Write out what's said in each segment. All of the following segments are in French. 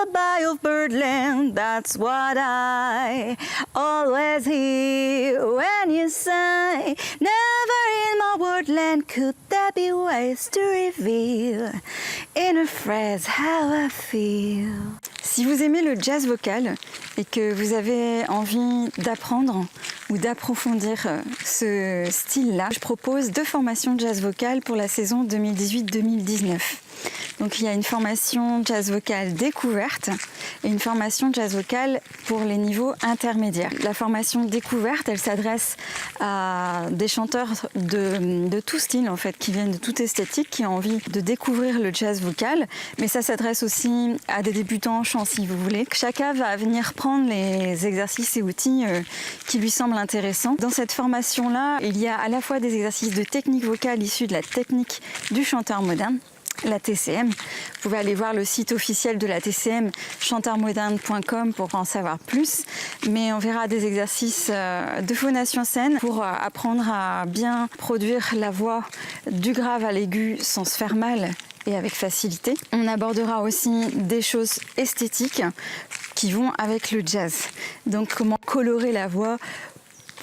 lullaby of birdland, that's what I always hear when you sigh. Never in my wordland could there be ways to reveal in a phrase how I feel. Si vous aimez le jazz vocal et que vous avez envie d'apprendre ou d'approfondir ce style-là, je propose 2 formations de jazz vocal pour la saison 2018-2019. Donc il y a une formation jazz vocal découverte et une formation jazz vocal pour les niveaux intermédiaires. La formation découverte, elle s'adresse à des chanteurs de tout style en fait, qui viennent de toute esthétique, qui ont envie de découvrir le jazz vocal, mais ça s'adresse aussi à des débutants en chant si vous voulez. Chacun va venir prendre les exercices et outils qui lui semblent intéressants. Dans cette formation-là, il y a à la fois des exercices de technique vocale issus de la technique du chanteur moderne, la TCM. Vous pouvez aller voir le site officiel de la TCM, chanteurmoderne.com, pour en savoir plus. Mais on verra des exercices de phonation scène pour apprendre à bien produire la voix du grave à l'aigu sans se faire mal et avec facilité. On abordera aussi des choses esthétiques qui vont avec le jazz. Donc comment colorer la voix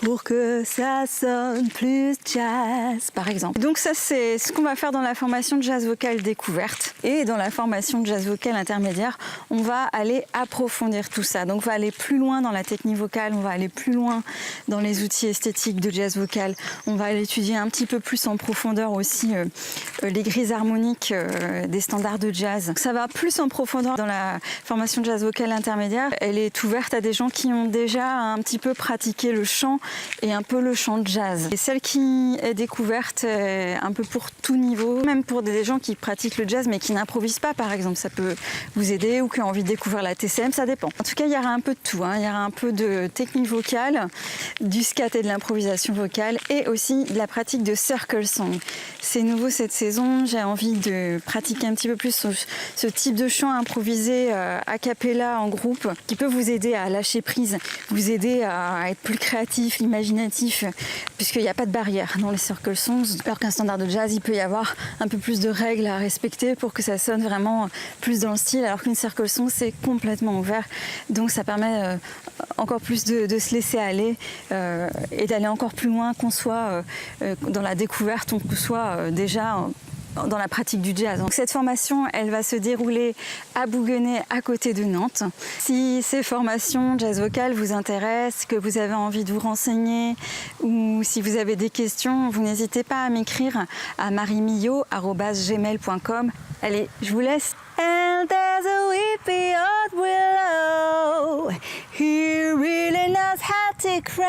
pour que ça sonne plus jazz, par exemple. Donc ça, c'est ce qu'on va faire dans la formation de jazz vocal découverte. Et dans la formation de jazz vocal intermédiaire, on va aller approfondir tout ça. Donc on va aller plus loin dans la technique vocale, on va aller plus loin dans les outils esthétiques de jazz vocal. On va aller étudier un petit peu plus en profondeur aussi les grilles harmoniques des standards de jazz. Ça va plus en profondeur dans la formation de jazz vocal intermédiaire. Elle est ouverte à des gens qui ont déjà un petit peu pratiqué le chant et un peu le chant de jazz. Et celle qui est découverte un peu pour tout niveau, même pour des gens qui pratiquent le jazz mais qui n'improvisent pas par exemple, ça peut vous aider, ou qui ont envie de découvrir la TCM, ça dépend. En tout cas, il y aura un peu de tout, il y aura un peu de technique vocale, du scat et de l'improvisation vocale, et aussi de la pratique de circle song. C'est nouveau cette saison, j'ai envie de pratiquer un petit peu plus ce type de chant improvisé a cappella en groupe, qui peut vous aider à lâcher prise, vous aider à être plus créatif, imaginatif, puisqu'il n'y a pas de barrière dans les circle songs, alors qu'un standard de jazz, il peut y avoir un peu plus de règles à respecter pour que ça sonne vraiment plus dans le style, alors qu'une circle song, c'est complètement ouvert, donc ça permet encore plus de se laisser aller et d'aller encore plus loin, qu'on soit dans la découverte, qu'on soit déjà dans la pratique du jazz. Donc cette formation, elle va se dérouler à Bouguenais, à côté de Nantes. Si ces formations jazz vocal vous intéressent, que vous avez envie de vous renseigner, ou si vous avez des questions, vous n'hésitez pas à m'écrire à marimillot@gmail.com. Allez, je vous laisse. And there's a weepy old willow, he really knows how to cry.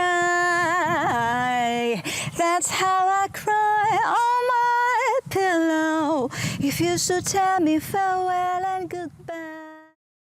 That's how I cry on my pillow. If you should tell me farewell and goodbye.